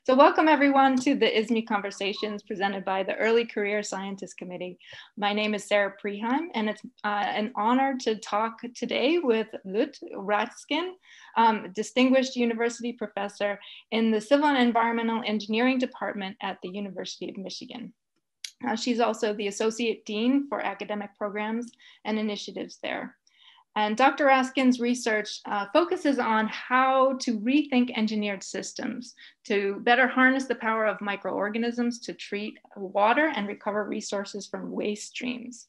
So welcome everyone to the ISME Conversations presented by the Early Career Scientist Committee. My name is Sarah Preheim, and it's an honor to talk today with Lutgarde Raskin, Distinguished University Professor in the Civil and Environmental Engineering Department at the University of Michigan. She's also the Associate Dean for Academic Programs and Initiatives there. And Dr. Raskin's research focuses on how to rethink engineered systems to better harness the power of microorganisms to treat water and recover resources from waste streams.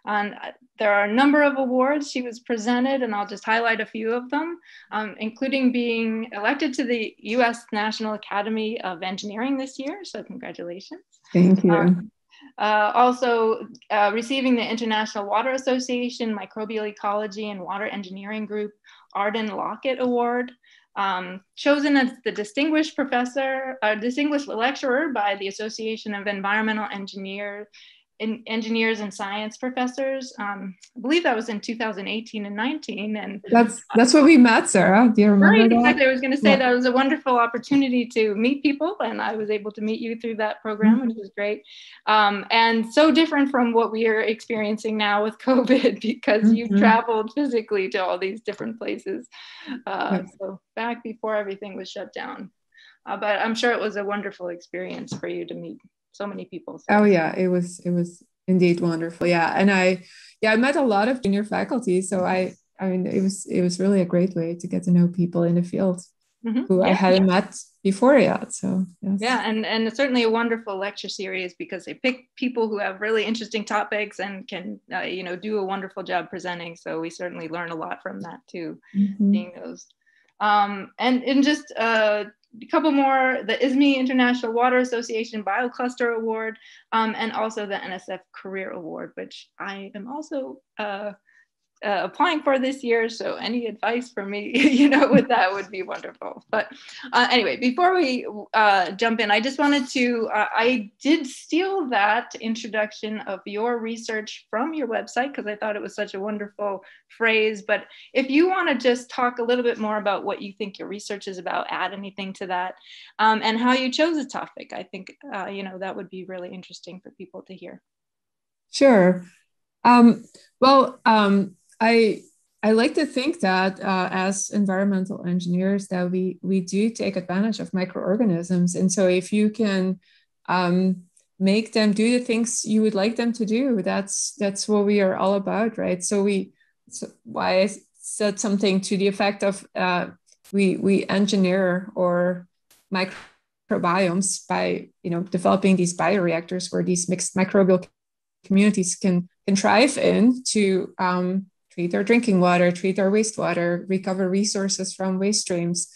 And there are a number of awards she was presented, and I'll just highlight a few of them, including being elected to the US National Academy of Engineering this year, so congratulations. Thank you. Also receiving the International Water Association Microbial Ecology and Water Engineering Group Arden Lockett Award, chosen as the distinguished lecturer by the Association of Environmental Engineers and Science Professors. I believe that was in 2018 and 19. And that's what we met, Sarah. Do you remember right, that? exactly. I was going to say that was a wonderful opportunity to meet people, and I was able to meet you through that program, which was great. And so different from what we are experiencing now with COVID, because you traveled physically to all these different places. So back before everything was shut down. But I'm sure it was a wonderful experience for you to meet so many people. So. Oh yeah, it was indeed wonderful. Yeah, and I met a lot of junior faculty, so I mean it was really a great way to get to know people in the field who I hadn't met before yet. So yes. Yeah, and it's certainly a wonderful lecture series because they pick people who have really interesting topics and can do a wonderful job presenting. So we certainly learn a lot from that too, seeing those. And in just a couple more, the ISME International Water Association BioCluster Award, and also the NSF Career Award, which I am also applying for this year. So any advice for me, with that would be wonderful. But anyway, before we jump in, I just wanted to, I did steal that introduction of your research from your website because I thought it was such a wonderful phrase. But if you want to just talk a little bit more about what you think your research is about, add anything to that, and how you chose a topic, I think, that would be really interesting for people to hear. Sure. I like to think that as environmental engineers that we do take advantage of microorganisms. And so if you can make them do the things you would like them to do, that's what we are all about, right? So why I said something to the effect of we engineer or microbiomes by developing these bioreactors where these mixed microbial communities can thrive in to treat our drinking water, treat our wastewater, recover resources from waste streams.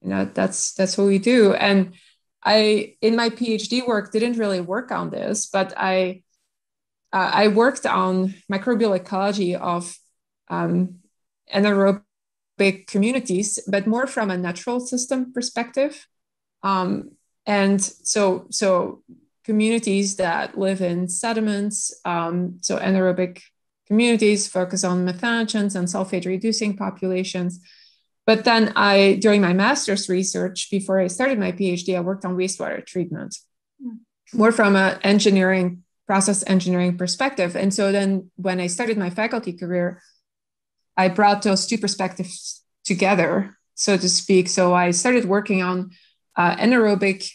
That's what we do. And I, in my PhD work, didn't really work on this, but I worked on microbial ecology of anaerobic communities, but more from a natural system perspective. And so communities that live in sediments, so anaerobic communities focus on methanogens and sulfate-reducing populations. But then during my master's research, before I started my PhD, I worked on wastewater treatment, more from an process engineering perspective. And so then when I started my faculty career, I brought those two perspectives together, so to speak. So I started working on anaerobic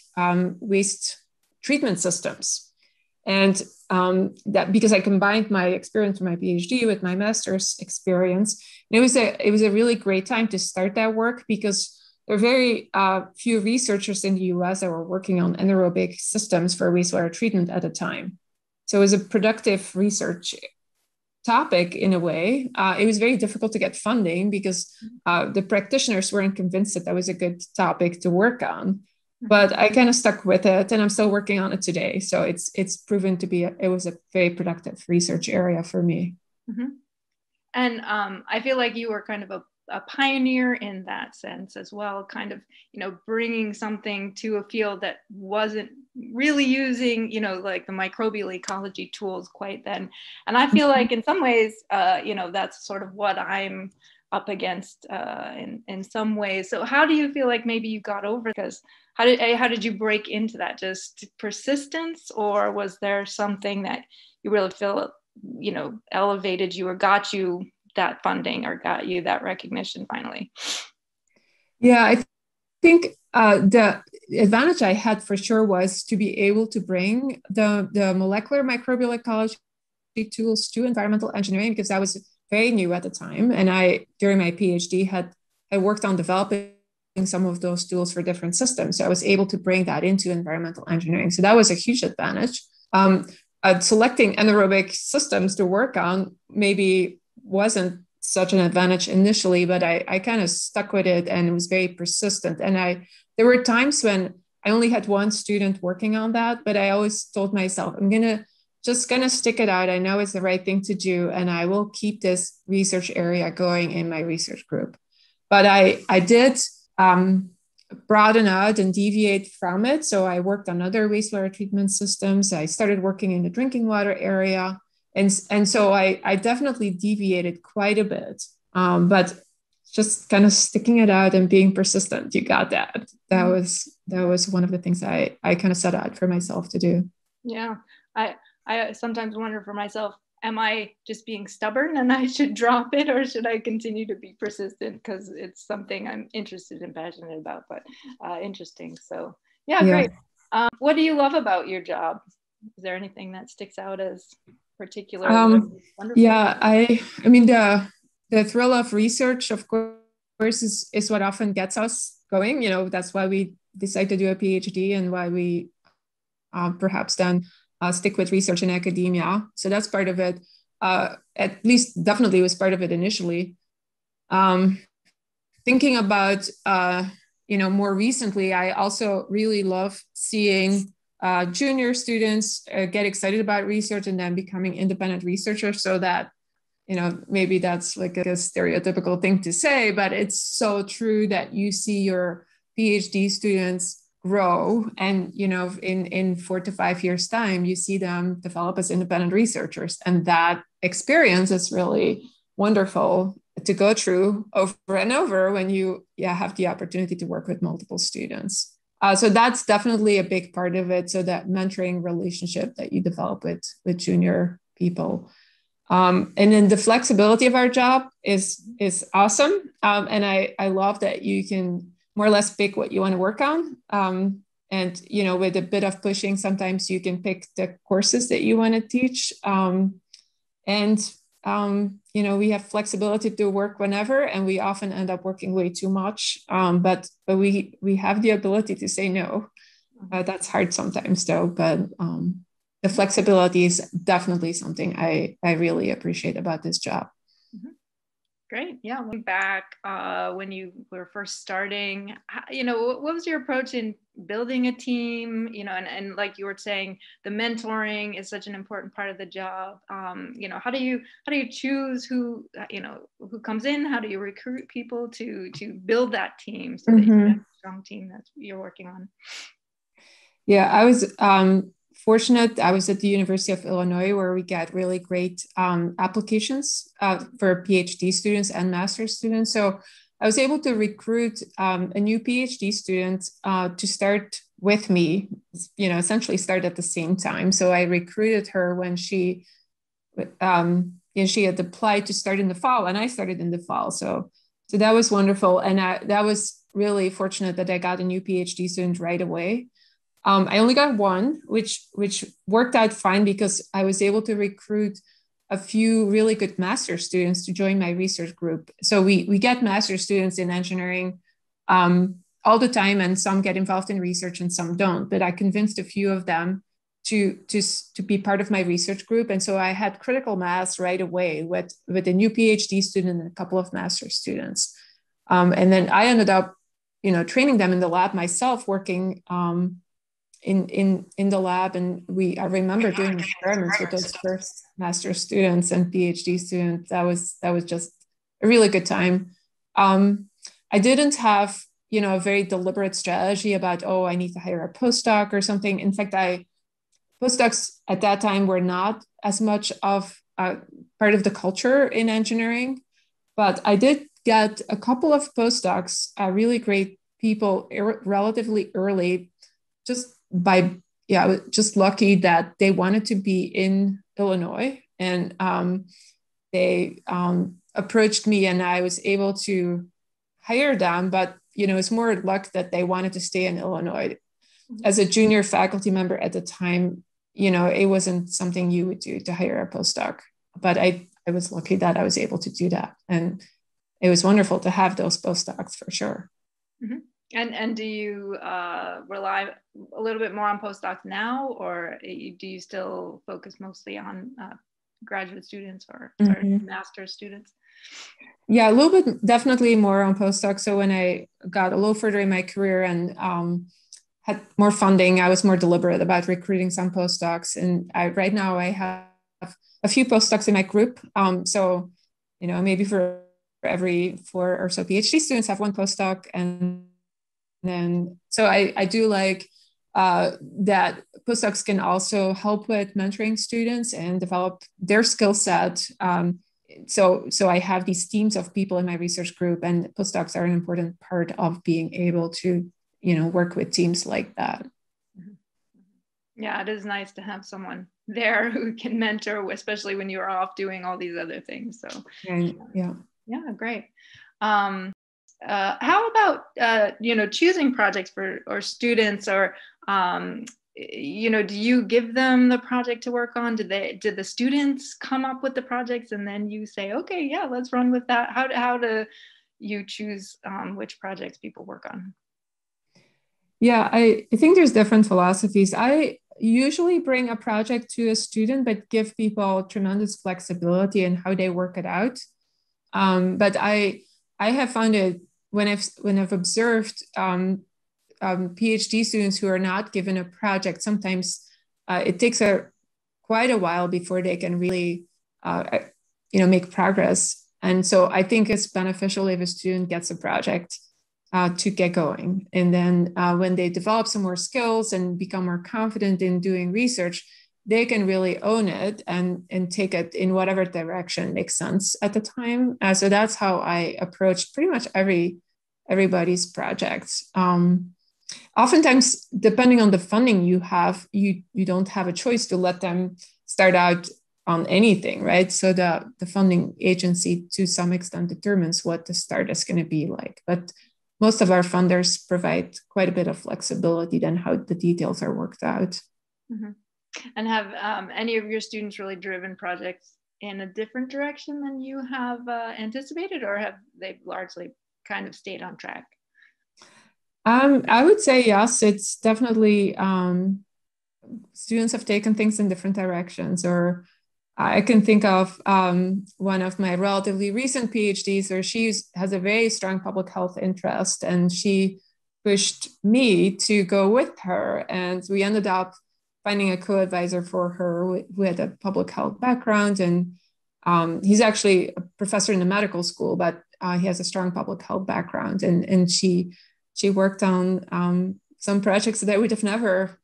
waste treatment systems. And that because I combined my experience from my PhD with my master's experience, and it was a really great time to start that work because there are very few researchers in the US that were working on anaerobic systems for wastewater treatment at the time. So it was a productive research topic in a way. It was very difficult to get funding because the practitioners weren't convinced that was a good topic to work on. But I kind of stuck with it, and I'm still working on it today. So it's proven to be it was a very productive research area for me. And I feel like you were kind of a pioneer in that sense as well, kind of bringing something to a field that wasn't really using like the microbial ecology tools quite then. And I feel like in some ways that's sort of what I'm up against in some ways. So how do you feel like maybe you got over? Because how did you break into that? Just persistence, or was there something that you really feel, you know, elevated you or got you that funding or got you that recognition finally? Yeah, I think the advantage I had for sure was to be able to bring the molecular microbial ecology tools to environmental engineering, because I was very new at the time. And I, during my PhD, I worked on developing some of those tools for different systems. So I was able to bring that into environmental engineering. So that was a huge advantage. Selecting anaerobic systems to work on maybe wasn't such an advantage initially, but I kind of stuck with it and it was very persistent. And there were times when I only had one student working on that, but I always told myself, I'm just gonna stick it out. I know it's the right thing to do, and I will keep this research area going in my research group. But I did broaden out and deviate from it. So I worked on other wastewater treatment systems. I started working in the drinking water area. And so I definitely deviated quite a bit. But just kind of sticking it out and being persistent, you got that. That was one of the things I kind of set out for myself to do. Yeah. I sometimes wonder for myself, am I just being stubborn and I should drop it, or should I continue to be persistent because it's something I'm interested and passionate about? But interesting. So yeah, great. What do you love about your job? Is there anything that sticks out as particular? Yeah, I mean the thrill of research, of course, is what often gets us going. You know, that's why we decide to do a PhD and why we perhaps then stick with research in academia. So that's part of it. At least definitely was part of it initially. Thinking about, more recently, I also really love seeing junior students get excited about research and then becoming independent researchers, so that, maybe that's like a stereotypical thing to say, but it's so true that you see your PhD students grow, and in 4 to 5 years time you see them develop as independent researchers, and that experience is really wonderful to go through over and over when you have the opportunity to work with multiple students. So that's definitely a big part of it, so that mentoring relationship that you develop with junior people. And then the flexibility of our job is awesome, and I love that you can more or less pick what you want to work on. And, with a bit of pushing, sometimes you can pick the courses that you want to teach. We have flexibility to work whenever, and we often end up working way too much. But we have the ability to say no. That's hard sometimes though, but the flexibility is definitely something I really appreciate about this job. Great. Yeah. Looking back when you were first starting, what was your approach in building a team? And like you were saying, the mentoring is such an important part of the job. How do you choose who comes in? How do you recruit people to build that team so that you have a strong team that you're working on? Yeah, I was fortunate. I was at the University of Illinois, where we get really great applications for PhD students and master's students. So I was able to recruit a new PhD student to start with me, essentially start at the same time. So I recruited her when she had applied to start in the fall, and I started in the fall. So that was wonderful. And that was really fortunate that I got a new PhD student right away. I only got one, which worked out fine because I was able to recruit a few really good master students to join my research group. So we get master students in engineering all the time, and some get involved in research and some don't. But I convinced a few of them to be part of my research group, and so I had critical mass right away with a new PhD student and a couple of master students. And then I ended up, training them in the lab myself, working in the lab, and I remember doing experiments with those first master students and PhD students. That was just a really good time. I didn't have a very deliberate strategy about, I need to hire a postdoc or something. In fact, postdocs at that time were not as much of part of the culture in engineering, but I did got a couple of postdocs, really great people relatively early, just by, yeah, I was just lucky that they wanted to be in Illinois, and they approached me and I was able to hire them, but it's more luck that they wanted to stay in Illinois. As a junior faculty member at the time, it wasn't something you would do to hire a postdoc, but I was lucky that I was able to do that. And it was wonderful to have those postdocs for sure. Mm-hmm. And do you rely a little bit more on postdocs now, or do you still focus mostly on graduate students or master's students? Yeah, a little bit, definitely more on postdocs. So when I got a little further in my career and had more funding, I was more deliberate about recruiting some postdocs. And right now I have a few postdocs in my group. So, maybe for every 4 or so PhD students, have one postdoc. And then, so I do like that postdocs can also help with mentoring students and develop their skill set. So I have these teams of people in my research group, and postdocs are an important part of being able to, work with teams like that. Yeah, it is nice to have someone there who can mentor, especially when you're off doing all these other things. So yeah, great. How about choosing projects for students, or do you give them the project to work on? Did the students come up with the projects and then you say, okay, yeah, let's run with that? How do you choose which projects people work on? Yeah, I think there's different philosophies. I usually bring a project to a student, but give people tremendous flexibility in how they work it out. But I have found it when I've observed PhD students who are not given a project, sometimes it takes quite a while before they can really make progress. And so I think it's beneficial if a student gets a project to get going. And then when they develop some more skills and become more confident in doing research, they can really own it and take it in whatever direction makes sense at the time. So that's how I approach pretty much everybody's projects. Oftentimes, depending on the funding you have, you don't have a choice to let them start out on anything, right? So the funding agency to some extent determines what the start is going to be like. But most of our funders provide quite a bit of flexibility than how the details are worked out. Mm-hmm. And have any of your students really driven projects in a different direction than you have anticipated, or have they largely kind of stayed on track? I would say yes. It's definitely students have taken things in different directions. Or I can think of one of my relatively recent PhDs where she has a very strong public health interest, and she pushed me to go with her. And we ended up finding a co-advisor for her who had a public health background. And he's actually a professor in the medical school, but he has a strong public health background. And she worked on some projects that I would have never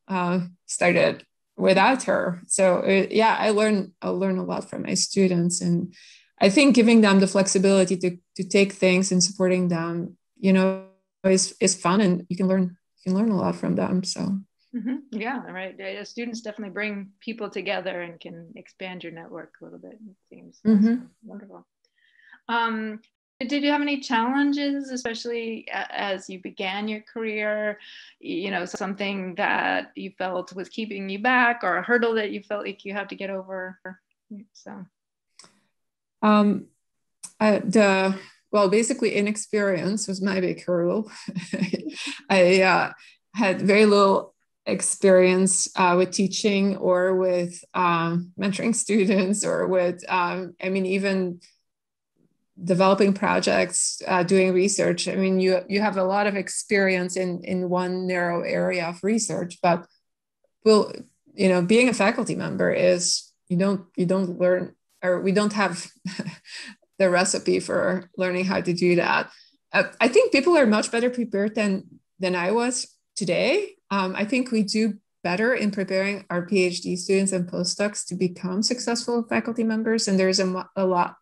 started without her. So I learn a lot from my students, and I think giving them the flexibility to take things and supporting them, is fun, and you can learn a lot from them. So. Mm-hmm. Yeah, right. Yeah, students definitely bring people together and can expand your network a little bit. It seems wonderful. Did you have any challenges, especially as you began your career? Something that you felt was keeping you back, or a hurdle that you felt like you had to get over? So, basically inexperience was my big hurdle. I had very little experience with teaching or with mentoring students, or with even developing projects, doing research. You have a lot of experience in one narrow area of research, but being a faculty member is you don't learn, or we don't have the recipe for learning how to do that. I think people are much better prepared than I was today. I think we do better in preparing our PhD students and postdocs to become successful faculty members, and there's a lot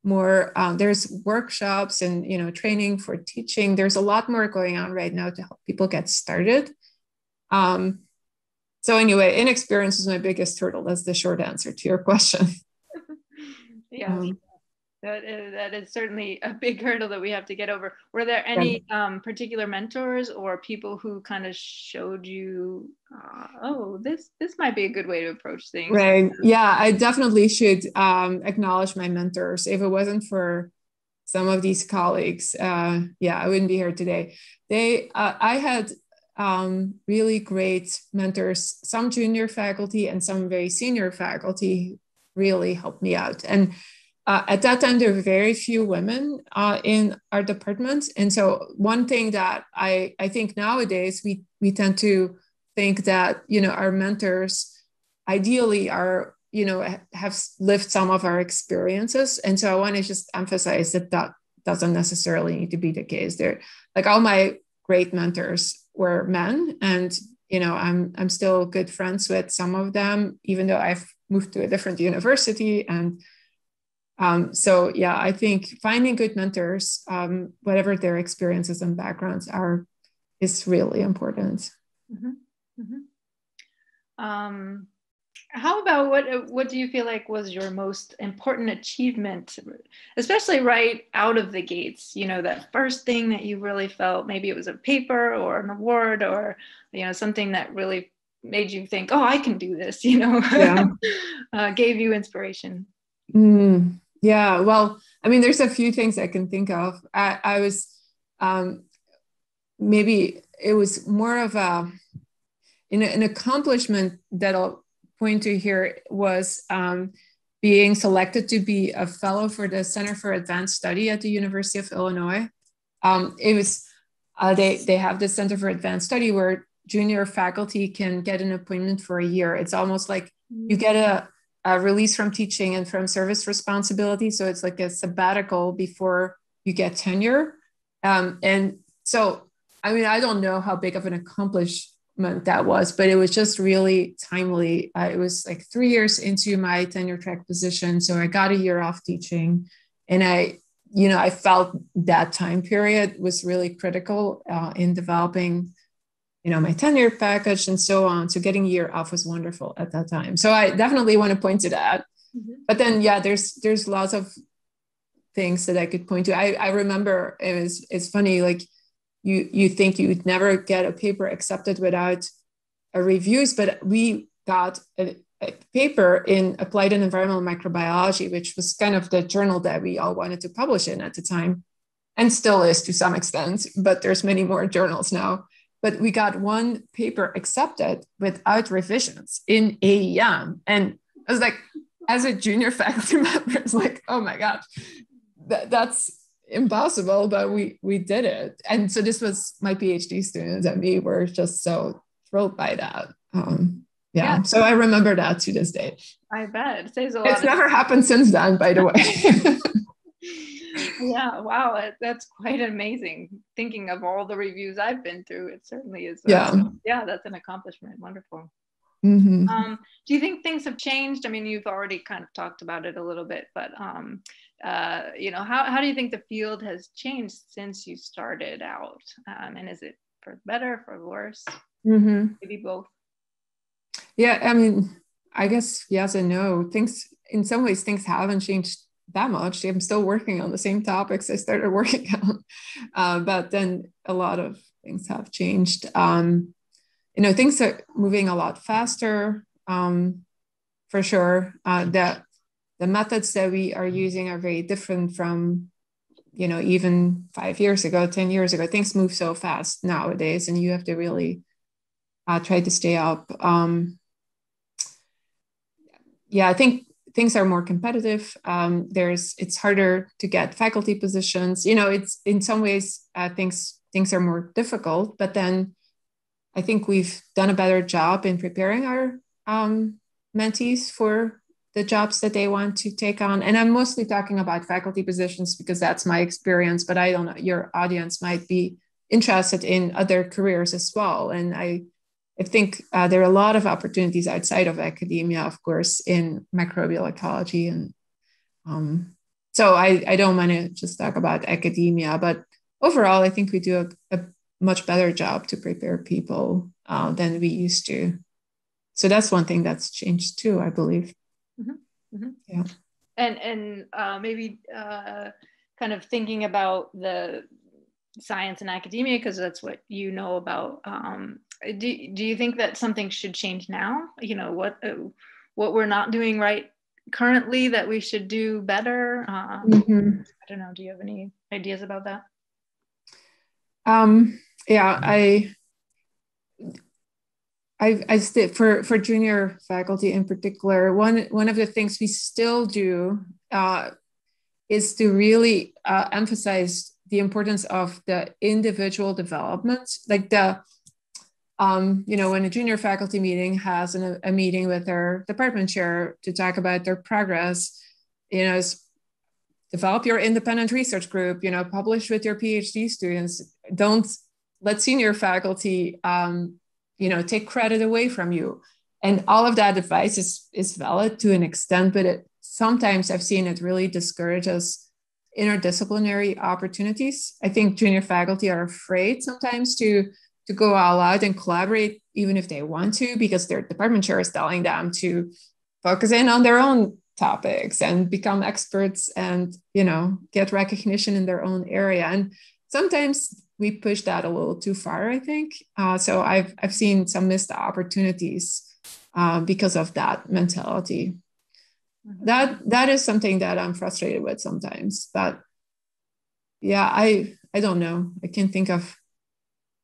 more, there's workshops and, training for teaching. There's a lot more going on right now to help people get started. So anyway, inexperience is my biggest hurdle. That's the short answer to your question. Yeah. That is certainly a big hurdle that we have to get over. Were there any particular mentors or people who kind of showed you, oh, this might be a good way to approach things? Right. Yeah, I definitely should acknowledge my mentors. If it wasn't for some of these colleagues, I wouldn't be here today. I had really great mentors, some junior faculty and some very senior faculty really helped me out. And at that time, there were very few women in our department. And so one thing that I think nowadays, we tend to think that, our mentors ideally are, have lived some of our experiences. And so I want to just emphasize that doesn't necessarily need to be the case. They're like all my great mentors were men. And, I'm still good friends with some of them, even though I've moved to a different university. And I think finding good mentors, whatever their experiences and backgrounds are, is really important. Mm-hmm. Mm-hmm. How about what do you feel like was your most important achievement, especially right out of the gates? That first thing that you really felt, maybe it was a paper or an award or something that really made you think, oh, I can do this. Gave you inspiration. Yeah, well, I mean, there's a few things I can think of. I was maybe it was more of an accomplishment that I'll point to here was being selected to be a fellow for the Center for Advanced Study at the University of Illinois. It was they have the Center for Advanced Study where junior faculty can get an appointment for a year. It's almost like you get a release from teaching and from service responsibility. So it's like a sabbatical before you get tenure. And so, I mean, I don't know how big of an accomplishment that was, but it was just really timely. It was like 3 years into my tenure track position. So I got a year off teaching, and I felt that time period was really critical in developing my tenure package and so on. So getting a year off was wonderful at that time. So I definitely want to point to that. Mm-hmm. But then, there's lots of things that I could point to. I remember it's funny, like you think you'd never get a paper accepted without a reviews, but we got a paper in Applied and Environmental Microbiology, which was kind of the journal that we all wanted to publish in at the time, and still is to some extent, but there's many more journals now. But we got one paper accepted without revisions in AEM. And I was like, as a junior faculty member, it's like, oh my gosh, that's impossible, but we did it. And so this was my PhD students and me were just so thrilled by that. So I remember that to this day. I bet. It saves a lot. It's never happened since then, by the way. Yeah, wow, that's quite amazing. Thinking of all the reviews I've been through, it certainly is. That's an accomplishment. Wonderful. Mm-hmm. Do you think things have changed? I mean, you've already kind of talked about it a little bit, but how do you think the field has changed since you started out? And is it for better, for worse? Mm-hmm. Maybe both. Yeah, I mean, I guess yes and no. In some ways, things haven't changed that much. I'm still working on the same topics I started working on, but then a lot of things have changed. Things are moving a lot faster, for sure. The methods that we are using are very different from, even 5 years ago, 10 years ago. Things move so fast nowadays, and you have to really try to stay up. I think things are more competitive. It's harder to get faculty positions. It's in some ways things are more difficult, but then I think we've done a better job in preparing our mentees for the jobs that they want to take on. And I'm mostly talking about faculty positions because that's my experience, but I don't know, your audience might be interested in other careers as well. And I think there are a lot of opportunities outside of academia, of course, in microbial ecology and So I don't want to just talk about academia, but overall, I think we do a much better job to prepare people than we used to. So that's one thing that's changed too, I believe. Mm-hmm. Mm-hmm. Yeah. And maybe kind of thinking about the science and academia, because that's what you know about. Do you think that something should change now? You know, what we're not doing right currently that we should do better? Mm-hmm. I don't know. Do you have any ideas about that? Yeah, I for junior faculty in particular, one of the things we still do is to really emphasize the importance of the individual development, like when a junior faculty meeting has a meeting with their department chair to talk about their progress, develop your independent research group, publish with your PhD students. Don't let senior faculty, take credit away from you. And all of that advice is valid to an extent, but sometimes I've seen it really discourages interdisciplinary opportunities. I think junior faculty are afraid sometimes to go all out and collaborate, even if they want to, because their department chair is telling them to focus in on their own topics and become experts and get recognition in their own area. And sometimes we push that a little too far, I think. So I've seen some missed opportunities because of that mentality. Mm-hmm. That is something that I'm frustrated with sometimes. But yeah, I don't know. I can't think of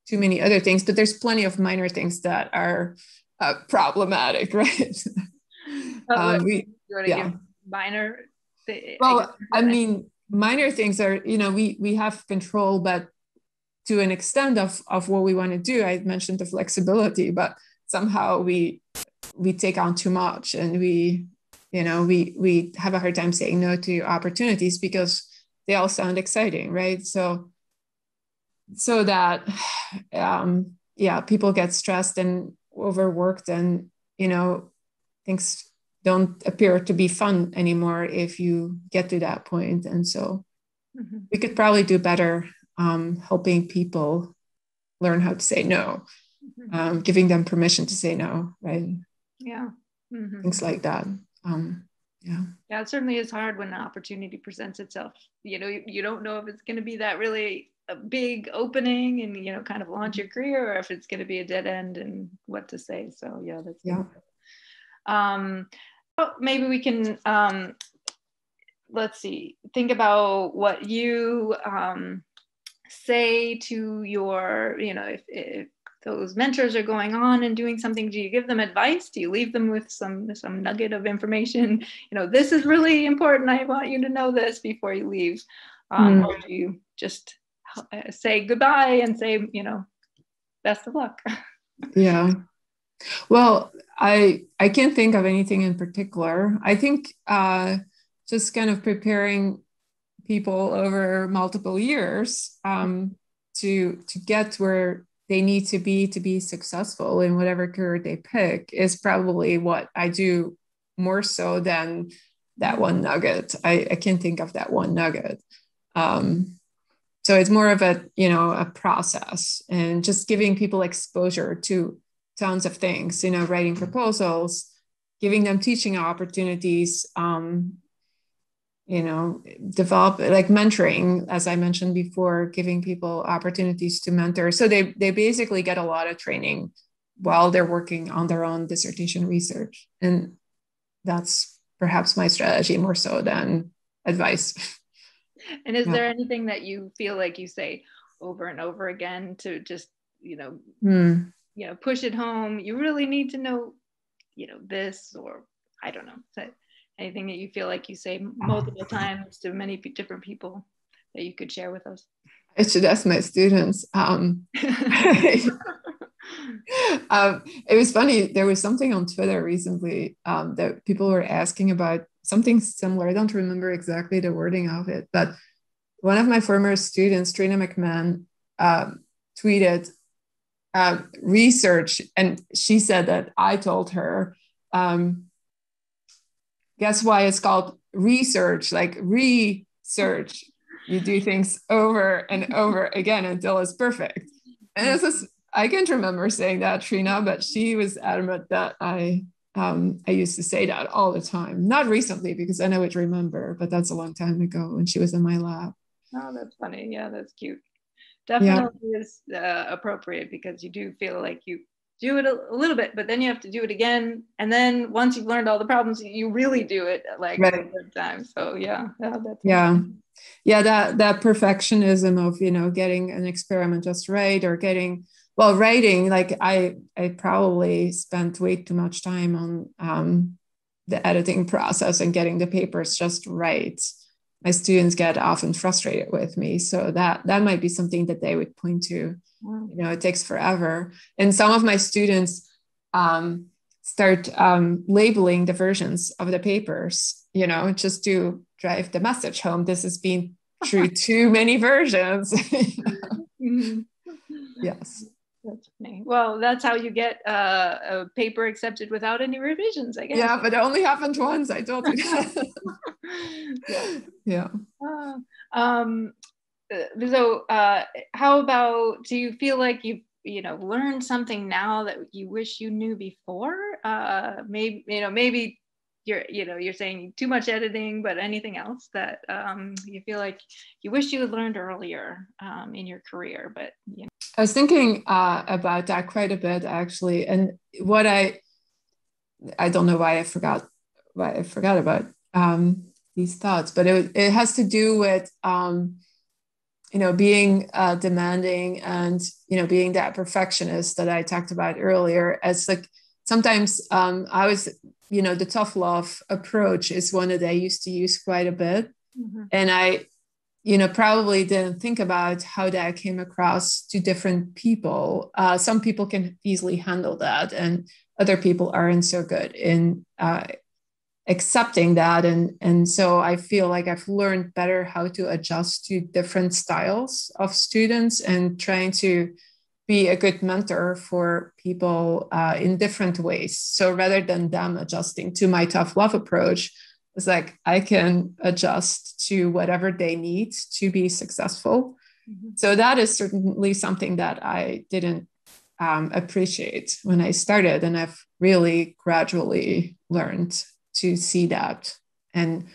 too many other things, but there's plenty of minor things that are problematic, right? Give minor? Well, I mean, minor things are, we have control, but to an extent of what we want to do. I mentioned the flexibility, but somehow we take on too much, and we have a hard time saying no to opportunities because they all sound exciting, right? So that people get stressed and overworked, and things don't appear to be fun anymore if you get to that point. And so we could probably do better helping people learn how to say no, giving them permission to say no, right? Yeah. Mm-hmm. Things like that. Yeah, it certainly is hard when an opportunity presents itself. You don't know if it's going to be that really a big opening and kind of launch your career, or if it's going to be a dead end and what to say. So yeah, that's maybe we can let's see, think about what you say to your, if those mentors are going on and doing something. Do you give them advice? Do you leave them with some nugget of information? This is really important. I want you to know this before you leave. Or do you just say goodbye and say, best of luck? Yeah. Well, I can't think of anything in particular. I think just kind of preparing people over multiple years to get where they need to be successful in whatever career they pick is probably what I do more so than that one nugget. I can't think of that one nugget. So it's more of a process, and just giving people exposure to tons of things, writing proposals, giving them teaching opportunities, develop, like mentoring, as I mentioned before, giving people opportunities to mentor. So they basically get a lot of training while they're working on their own dissertation research. And that's perhaps my strategy more so than advice. And is there anything that you feel like you say over and over again to just, push it home? You really need to know, this, or I don't know. So anything that you feel like you say multiple times to many different people that you could share with us? I should ask my students. It was funny. There was something on Twitter recently that people were asking about something similar. I don't remember exactly the wording of it, but one of my former students, Trina McMahon, tweeted research, and she said that I told her, guess why it's called research, you do things over and over again until it's perfect. And this is, I can't remember saying that, Trina, but she was adamant that I used to say that all the time. Not recently, because then I would remember, but that's a long time ago when she was in my lab. Oh, that's funny. Yeah, that's cute. Definitely is appropriate, because you do feel like you do it a little bit, but then you have to do it again. And then once you've learned all the problems, you really do it like a third time. So that perfectionism of, getting an experiment just right, or writing, like I probably spent way too much time on the editing process and getting the papers just right. My students get often frustrated with me. So that might be something that they would point to. It takes forever. And some of my students start labeling the versions of the papers, just to drive the message home. This has been through too many versions. Yes. That's funny. Well, that's how you get a paper accepted without any revisions, I guess. Yeah, but it only happened once. I told you that. Yeah. So how about, do you feel like you've learned something now that you wish you knew before? Maybe you're saying too much editing, but anything else that you feel like you wish you had learned earlier in your career? But I was thinking about that quite a bit, actually, and what I don't know why I forgot about these thoughts, but it has to do with being demanding, and being that perfectionist that I talked about earlier. As like sometimes I was, the tough love approach is one that I used to use quite a bit, and I probably didn't think about how that came across to different people. Some people can easily handle that, and other people aren't so good in accepting that. And so I feel like I've learned better how to adjust to different styles of students, and trying to be a good mentor for people in different ways. So rather than them adjusting to my tough love approach, it's like I can adjust to whatever they need to be successful. So that is certainly something that I didn't appreciate when I started, and I've really gradually learned to see that. And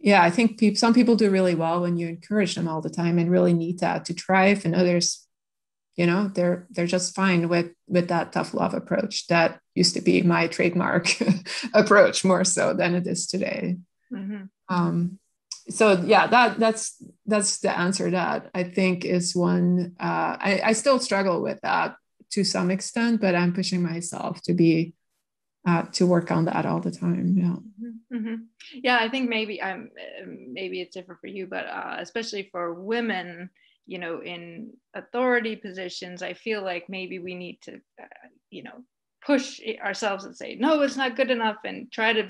yeah, I think some people do really well when you encourage them all the time and really need that to thrive, and others, they're just fine with that tough love approach. That used to be my trademark approach more so than it is today. So yeah, that's the answer. That I think is one. I still struggle with that to some extent, but I'm pushing myself to work on that all the time. Yeah, I think maybe it's different for you, but especially for women, in authority positions, I feel like maybe we need to push ourselves and say, no, it's not good enough, and try to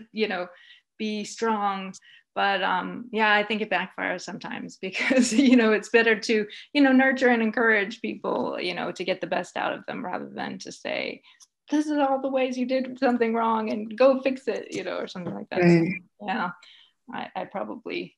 be strong. But I think it backfires sometimes, because it's better to nurture and encourage people to get the best out of them, rather than to say, this is all the ways you did something wrong and go fix it, or something like that. Right. So, yeah, I probably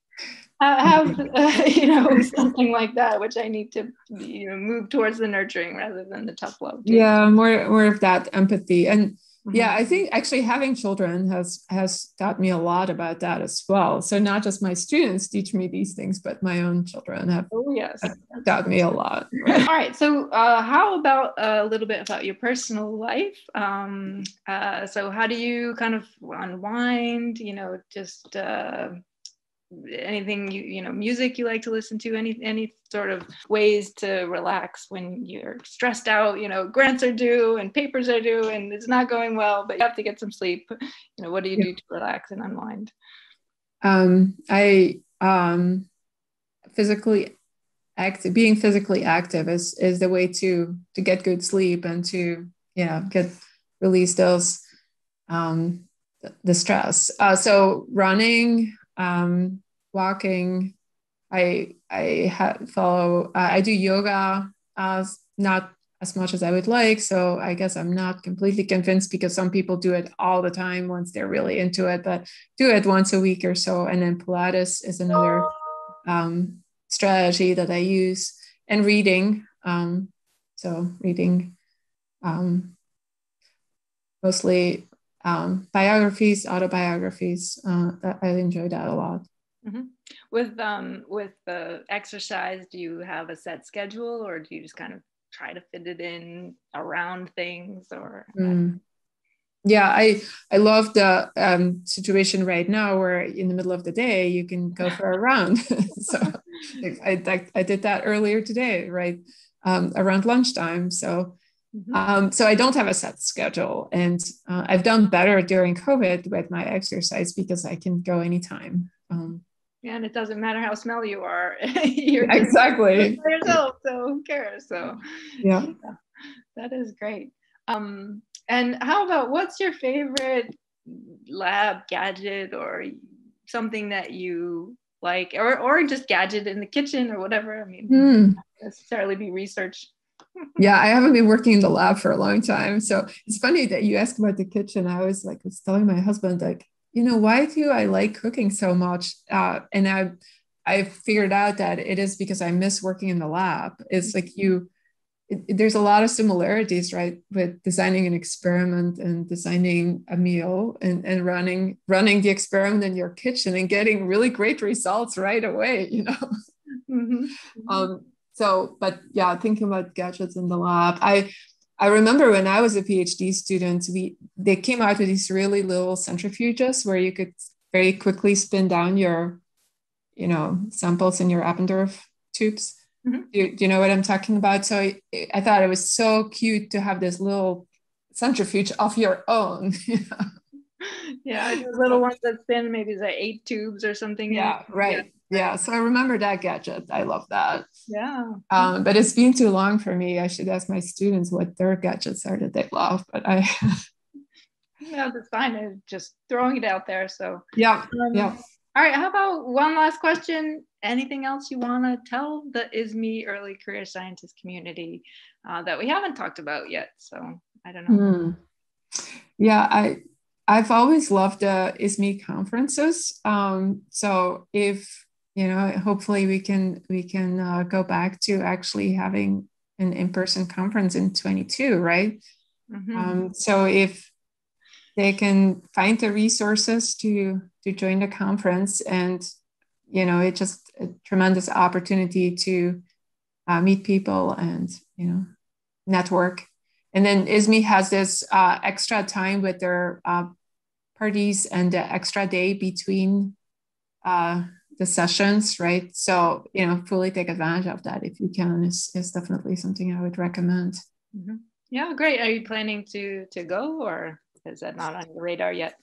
have something like that, which I need to move towards the nurturing rather than the tough love too. Yeah, more of that empathy. And yeah, I think actually having children has taught me a lot about that as well. So not just my students teach me these things, but my own children have taught me a lot. Right. All right. So how about a little bit about your personal life? So how do you kind of unwind, just anything music you like to listen to, any sort of ways to relax when you're stressed out, grants are due and papers are due and it's not going well, but you have to get some sleep. What do you do to relax and unwind? Being physically active is the way to get good sleep and to release those the stress. So running, walking. I do yoga, not as much as I would like. So I guess I'm not completely convinced, because some people do it all the time once they're really into it, but do it once a week or so. And then Pilates is another strategy that I use, and reading. So reading mostly biographies, autobiographies. I enjoy that a lot. Mm-hmm. With the exercise, do you have a set schedule, or do you just kind of try to fit it in around things? Or Yeah, I love the situation right now where in the middle of the day you can go for a run. So I did that earlier today, right, around lunchtime. So so I don't have a set schedule, and I've done better during COVID with my exercise because I can go anytime. Yeah, and it doesn't matter how smelly you are. You're exactly by yourself, so who cares? So yeah, that is great. And how about, what's your favorite lab gadget, or something that you like, or just gadget in the kitchen or whatever? I mean, not necessarily be research. Yeah, I haven't been working in the lab for a long time. So it's funny that you asked about the kitchen. I was telling my husband, why do I like cooking so much? And I figured out that it is because I miss working in the lab. It's like there's a lot of similarities, right, with designing an experiment and designing a meal and running the experiment in your kitchen and getting really great results right away, So, but yeah, thinking about gadgets in the lab, I remember when I was a PhD student, they came out with these really little centrifuges where you could very quickly spin down your, samples in your Appendorf tubes. Do you know what I'm talking about? So I thought it was so cute to have this little centrifuge of your own. Yeah, the little ones that spin, maybe it's like 8 tubes or something. Yeah, right. Yeah, so I remember that gadget. I love that. Yeah. But it's been too long for me. I should ask my students what their gadgets are that they love. But No, that's fine. I'm just throwing it out there. So yeah. All right. How about one last question? Anything else you want to tell the ISME early career scientist community that we haven't talked about yet? So I don't know. Yeah, I've always loved the ISME conferences. So if hopefully we can go back to actually having an in-person conference in 22, right? So if they can find the resources to join the conference, and it's just a tremendous opportunity to meet people and network. And then ISME has this extra time with their parties and the extra day between the sessions, right? So, fully take advantage of that if you can is definitely something I would recommend. Yeah, great. Are you planning to go, or is that not on your radar yet?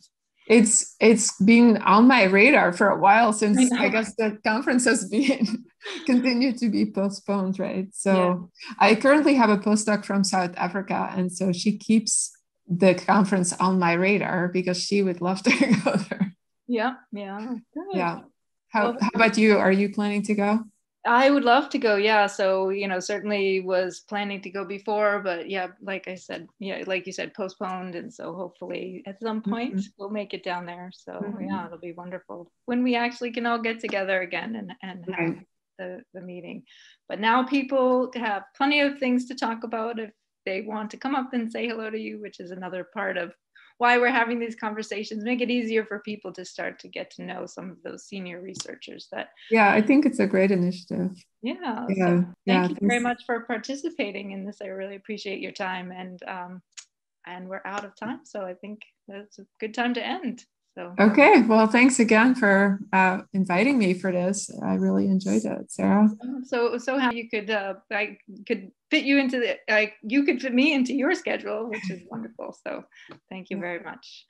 It's been on my radar for a while, since I guess the conference has been continued to be postponed, right? So I currently have a postdoc from South Africa, and so she keeps the conference on my radar because she would love to go there. Yeah. Good. Yeah. How about you? Are you planning to go? I would love to go. Yeah. So, certainly was planning to go before, but yeah, like I said, like you said, postponed. And so hopefully at some point we'll make it down there. So yeah, it'll be wonderful when we actually can all get together again and have the meeting. But now people have plenty of things to talk about if they want to come up and say hello to you, which is another part of why we're having these conversations. Make it easier for people to start to get to know some of those senior researchers that. Yeah, I think it's a great initiative. Yeah. So thank you very much for participating in this. I really appreciate your time, and we're out of time. So I think that's a good time to end. So. Okay, well, thanks again for inviting me for this. I really enjoyed it, Sarah. So how you could I could fit you into you could fit me into your schedule, which is wonderful. So thank you very much.